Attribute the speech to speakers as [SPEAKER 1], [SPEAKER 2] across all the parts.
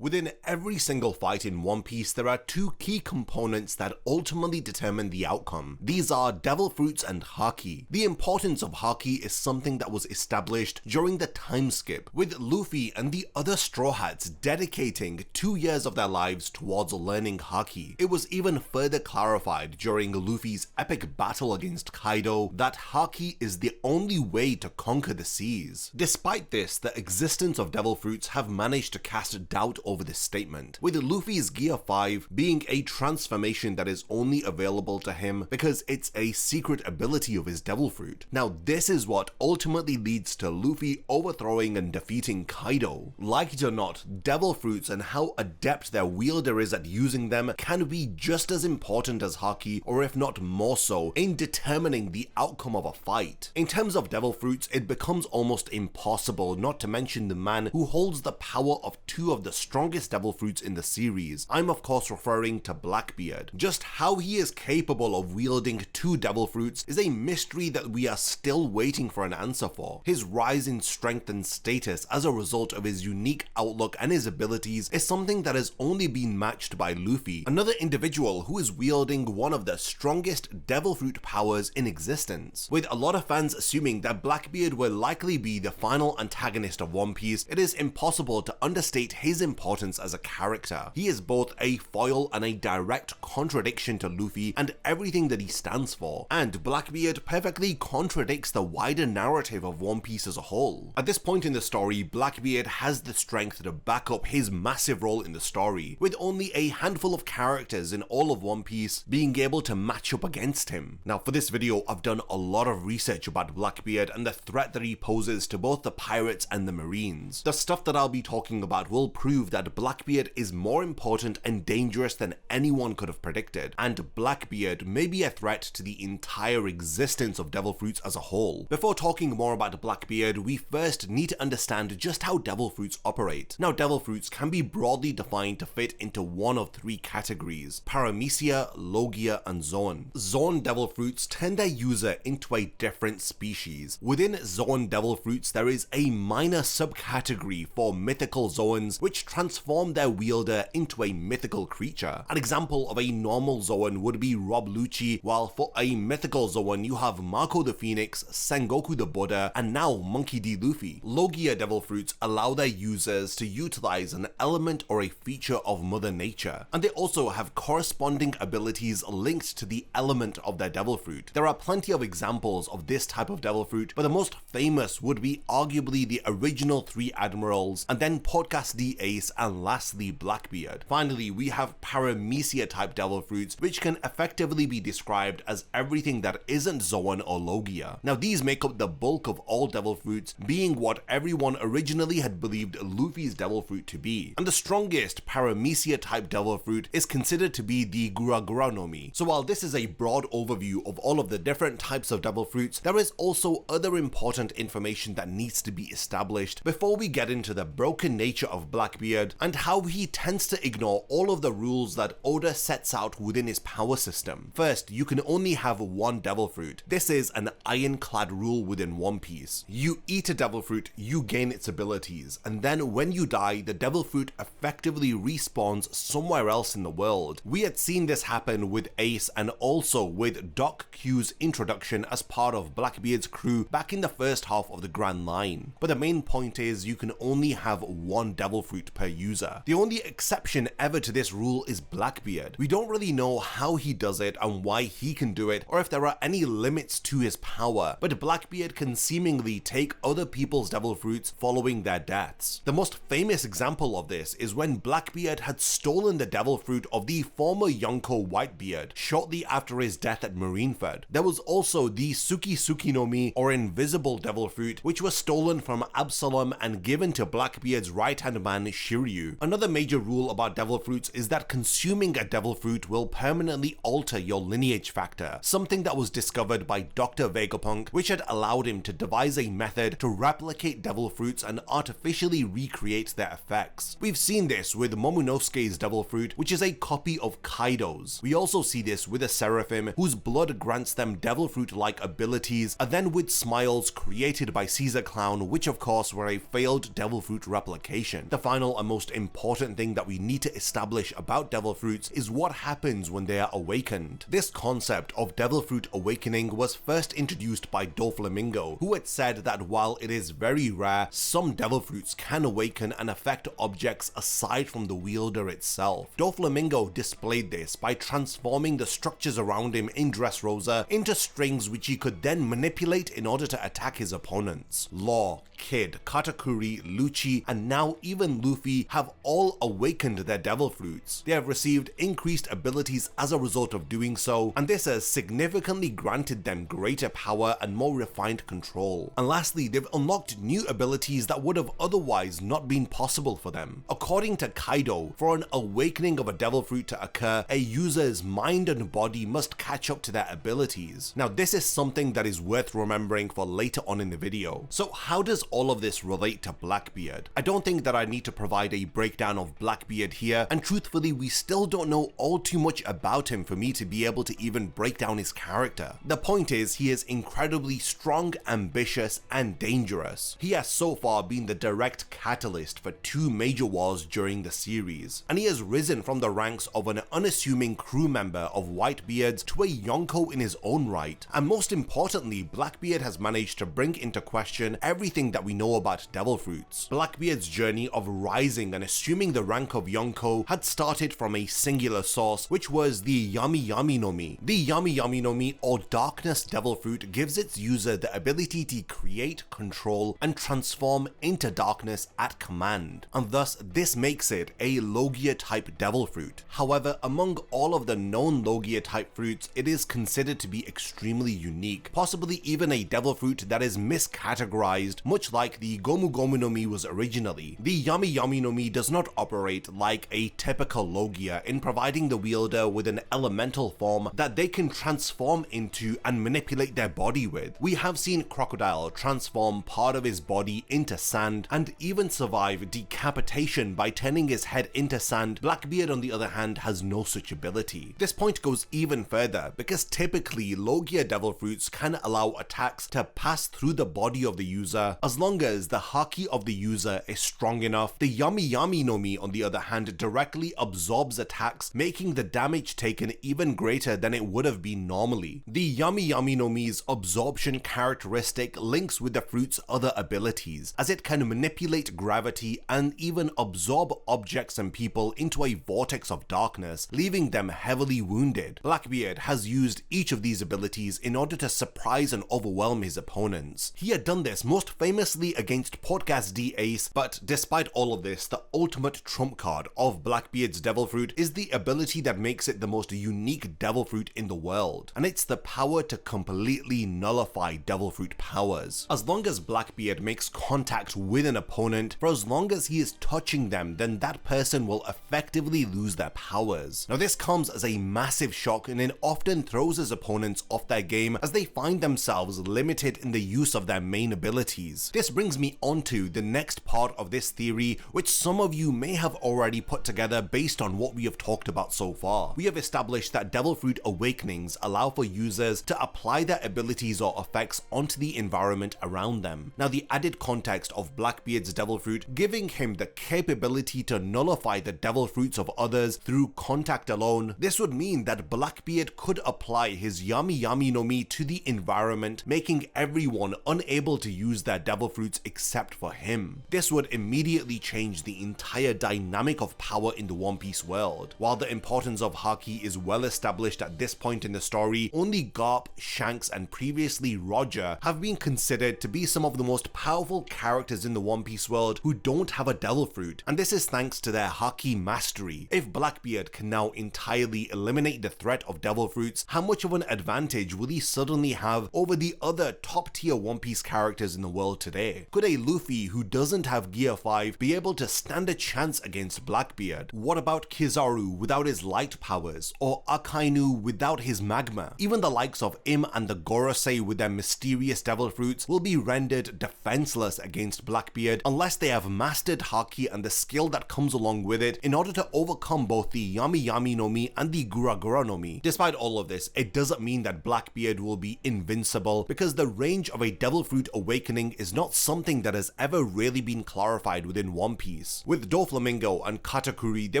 [SPEAKER 1] Within every single fight in One Piece, there are two key components that ultimately determine the outcome. These are devil fruits and haki. The importance of haki is something that was established during the time skip, with Luffy and the other Straw Hats dedicating 2 years of their lives towards learning haki. It was even further clarified during Luffy's epic battle against Kaido that haki is the only way to conquer the seas. Despite this, the existence of devil fruits have managed to cast doubt over this statement, with Luffy's Gear 5 being a transformation that is only available to him because it's a secret ability of his devil fruit. Now this is what ultimately leads to Luffy overthrowing and defeating Kaido. Like it or not, devil fruits and how adept their wielder is at using them can be just as important as haki, or if not more so, in determining the outcome of a fight. In terms of devil fruits, it becomes almost impossible not to mention the man who holds the power of two of the strongest devil fruits in the series. I'm of course referring to Blackbeard. Just how he is capable of wielding two devil fruits is a mystery that we are still waiting for an answer for. His rise in strength and status as a result of his unique outlook and his abilities is something that has only been matched by Luffy, another individual who is wielding one of the strongest devil fruit powers in existence. With a lot of fans assuming that Blackbeard will likely be the final antagonist of One Piece, it is impossible to understate his importance as a character. He is both a foil and a direct contradiction to Luffy and everything that he stands for, and Blackbeard perfectly contradicts the wider narrative of One Piece as a whole. At this point in the story, Blackbeard has the strength to back up his massive role in the story, with only a handful of characters in all of One Piece being able to match up against him. Now for this video, I've done a lot of research about Blackbeard and the threat that he poses to both the pirates and the marines. The stuff that I'll be talking about will prove that Blackbeard is more important and dangerous than anyone could have predicted, and Blackbeard may be a threat to the entire existence of devil fruits as a whole. Before talking more about Blackbeard, we first need to understand just how devil fruits operate. Now devil fruits can be broadly defined to fit into one of three categories: Paramecia, Logia, and Zoan. Zoan devil fruits turn their user into a different species. Within Zoan devil fruits, there is a minor subcategory for mythical Zoans which transform their wielder into a mythical creature. An example of a normal Zoan would be Rob Lucci, while for a mythical Zoan you have Mako the Phoenix, Sengoku the Buddha, and now Monkey D. Luffy. Logia devil fruits allow their users to utilize an element or a feature of Mother Nature, and they also have corresponding abilities linked to the element of their devil fruit. There are plenty of examples of this type of devil fruit, but the most famous would be arguably the original three admirals, and then Podcast D Ace, and lastly Blackbeard. Finally, we have Paramecia type devil fruits, which can effectively be described as everything that isn't Zoan or Logia. Now these make up the bulk of all devil fruits, being what everyone originally had believed Luffy's devil fruit to be. And the strongest Paramecia type devil fruit is considered to be the Gura no Mi. So while this is a broad overview of all of the different types of devil fruits, there is also other important information that needs to be established before we get into the broken nature of Blackbeard and how he tends to ignore all of the rules that Oda sets out within his power system. First, you can only have one devil fruit. This is an ironclad rule within One Piece. You eat a devil fruit, you gain its abilities, and then when you die, the devil fruit effectively respawns somewhere else in the world. We had seen this happen with Ace and also with Doc Q's introduction as part of Blackbeard's crew back in the first half of the Grand Line. But the main point is you can only have one devil fruit per user. The only exception ever to this rule is Blackbeard. We don't really know how he does it and why he can do it, or if there are any limits to his power, but Blackbeard can seemingly take other people's devil fruits following their deaths. The most famous example of this is when Blackbeard had stolen the devil fruit of the former Yonko Whitebeard shortly after his death at Marineford. There was also the Suki no Mi, or invisible devil fruit, which was stolen from Absalom and given to Blackbeard's right-hand man Shiryu. Another major rule about devil fruits is that consuming a devil fruit will permanently alter your lineage factor, something that was discovered by Dr. Vegapunk, which had allowed him to devise a method to replicate devil fruits and artificially recreate their effects. We've seen this with Momonosuke's devil fruit, which is a copy of Kaido's. We also see this with the Seraphim, whose blood grants them devil fruit-like abilities, and then with Smiles created by Caesar Clown, which of course were a failed devil fruit replication. The final and most important thing that we need to establish about devil fruits is what happens when they are awakened. This concept of devil fruit awakening was first introduced by Doflamingo, who had said that while it is very rare, some devil fruits can awaken and affect objects aside from the wielder itself. Doflamingo displayed this by transforming the structures around him in Dressrosa into strings which he could then manipulate in order to attack his opponents. Law, Kid, Katakuri, Lucci, and now even Luffy have all awakened their devil fruits. They have received increased abilities as a result of doing so, and this has significantly granted them greater power and more refined control. And lastly, they've unlocked new abilities that would have otherwise not been possible for them. According to Kaido, for an awakening of a devil fruit to occur, a user's mind and body must catch up to their abilities. Now, this is something that is worth remembering for later on in the video. So how does all of this relate to Blackbeard? I don't think that I need to provide a breakdown of Blackbeard here, and truthfully we still don't know all too much about him for me to be able to even break down his character. The point is, he is incredibly strong, ambitious, and dangerous. He has so far been the direct catalyst for 2 major wars during the series, and he has risen from the ranks of an unassuming crew member of Whitebeards to a Yonko in his own right. And most importantly, Blackbeard has managed to bring into question everything that we know about devil fruits. Blackbeard's journey of rising and assuming the rank of Yonko had started from a singular source, which was the Yami Yami no Mi. The Yami Yami no Mi, or Darkness Devil Fruit, gives its user the ability to create, control, and transform into darkness at command, and thus this makes it a Logia type devil fruit. However, among all of the known Logia type fruits, it is considered to be extremely unique, possibly even a devil fruit that is miscategorized, much like the Gomu Gomu no Mi was originally. The Yami Yami no Mi does not operate like a typical Logia in providing the wielder with an elemental form that they can transform into and manipulate their body with. We have seen Crocodile transform part of his body into sand and even survive decapitation by turning his head into sand. Blackbeard, on the other hand, has no such ability. This point goes even further because typically Logia devil fruits can allow attacks to pass through the body of the user as long as the haki of the user is strong enough. The Yami Yami no Mi, on the other hand, directly absorbs attacks, making the damage taken even greater than it would have been normally. The Yami Yami no Mi's absorption characteristic links with the fruit's other abilities, as it can manipulate gravity and even absorb objects and people into a vortex of darkness, leaving them heavily wounded. Blackbeard has used each of these abilities in order to surprise and overwhelm his opponents. He had done this most famously against Podcast D Ace, but despite all of this, the ultimate trump card of Blackbeard's devil fruit is the ability that makes it the most unique devil fruit in the world, and it's the power to completely nullify devil fruit powers. As long as Blackbeard makes contact with an opponent, for as long as he is touching them, then that person will effectively lose their powers. Now this comes as a massive shock, and it often throws his opponents off their game as they find themselves limited in the use of their main abilities. This brings me onto the next part of this theory, which some of you may have already put together based on what we have talked about so far. We have established that devil fruit awakenings allow for users to apply their abilities or effects onto the environment around them. Now the added context of Blackbeard's devil fruit giving him the capability to nullify the devil fruits of others through contact alone, this would mean that Blackbeard could apply his Yami Yami no Mi to the environment, making everyone unable to use their devil fruits except for him. This would immediately change the entire dynamic of power in the One Piece world. While the importance of haki is well established at this point in the story, only Garp, Shanks, and previously Roger have been considered to be some of the most powerful characters in the One Piece world who don't have a devil fruit, and this is thanks to their haki mastery. If Blackbeard can now entirely eliminate the threat of devil fruits, how much of an advantage will he suddenly have over the other top tier One Piece characters in the world today? Could a Luffy who doesn't have Gear 5 be able to stand a chance against Blackbeard? What about Kizaru without his light powers, or Akainu without his magma? Even the likes of Im and the Gorosei with their mysterious devil fruits will be rendered defenseless against Blackbeard unless they have mastered haki and the skill that comes along with it in order to overcome both the Yami Yami no Mi and the Gura Gura no Mi. Despite all of this, it doesn't mean that Blackbeard will be invincible, because the range of a devil fruit awakening is not something that has ever really been clarified within One Piece. Piece. With Doflamingo and Katakuri, they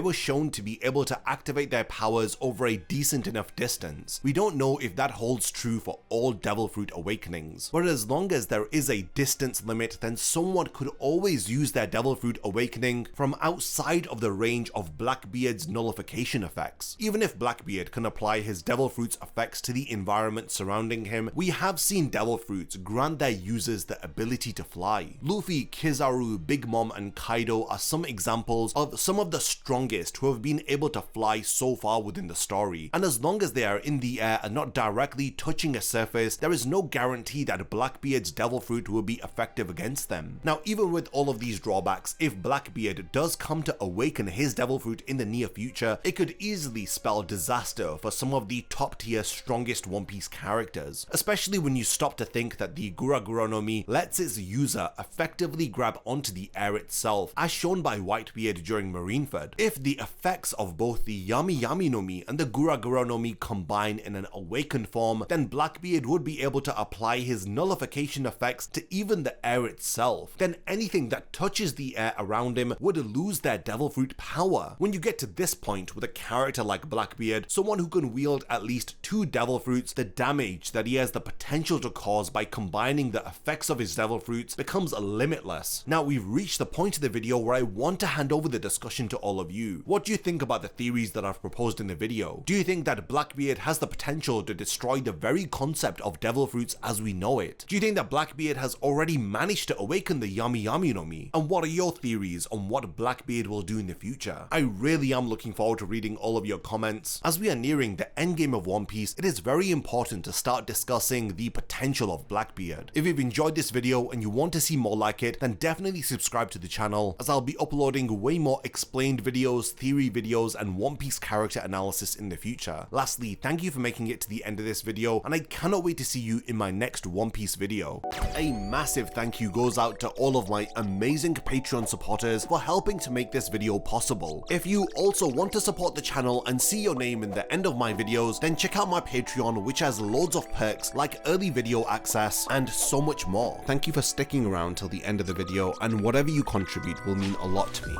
[SPEAKER 1] were shown to be able to activate their powers over a decent enough distance. We don't know if that holds true for all Devil Fruit awakenings, but as long as there is a distance limit, then someone could always use their Devil Fruit awakening from outside of the range of Blackbeard's nullification effects. Even if Blackbeard can apply his Devil Fruit's effects to the environment surrounding him, we have seen Devil Fruits grant their users the ability to fly. Luffy, Kizaru, Big Mom, and Kaido are some examples of some of the strongest who have been able to fly so far within the story, and as long as they are in the air and not directly touching a surface, there is no guarantee that Blackbeard's Devil Fruit will be effective against them. Now, even with all of these drawbacks, if Blackbeard does come to awaken his Devil Fruit in the near future, it could easily spell disaster for some of the top tier strongest One Piece characters, especially when you stop to think that the Gura Gura no Mi lets its user effectively grab onto the air itself, as shown by Whitebeard during Marineford. If the effects of both the Yami Yami no Mi and the Gura Gura no Mi combine in an awakened form, then Blackbeard would be able to apply his nullification effects to even the air itself. Then anything that touches the air around him would lose their Devil Fruit power. When you get to this point with a character like Blackbeard, someone who can wield at least 2 Devil Fruits, the damage that he has the potential to cause by combining the effects of his Devil Fruits becomes limitless. Now, we've reached the point of the video where I want to hand over the discussion to all of you. What do you think about the theories that I've proposed in the video? Do you think that Blackbeard has the potential to destroy the very concept of Devil Fruits as we know it? Do you think that Blackbeard has already managed to awaken the Yami Yami no Mi? And what are your theories on what Blackbeard will do in the future? I really am looking forward to reading all of your comments. As we are nearing the endgame of One Piece, it is very important to start discussing the potential of Blackbeard. If you've enjoyed this video and you want to see more like it, then definitely subscribe to the channel, as I'll be uploading way more explained videos, theory videos, and One Piece character analysis in the future. Lastly, thank you for making it to the end of this video, and I cannot wait to see you in my next One Piece video. A massive thank you goes out to all of my amazing Patreon supporters for helping to make this video possible. If you also want to support the channel and see your name in the end of my videos, then check out my Patreon, which has loads of perks like early video access and so much more. Thank you for sticking around till the end of the video, and whatever you contribute will mean a lot to me.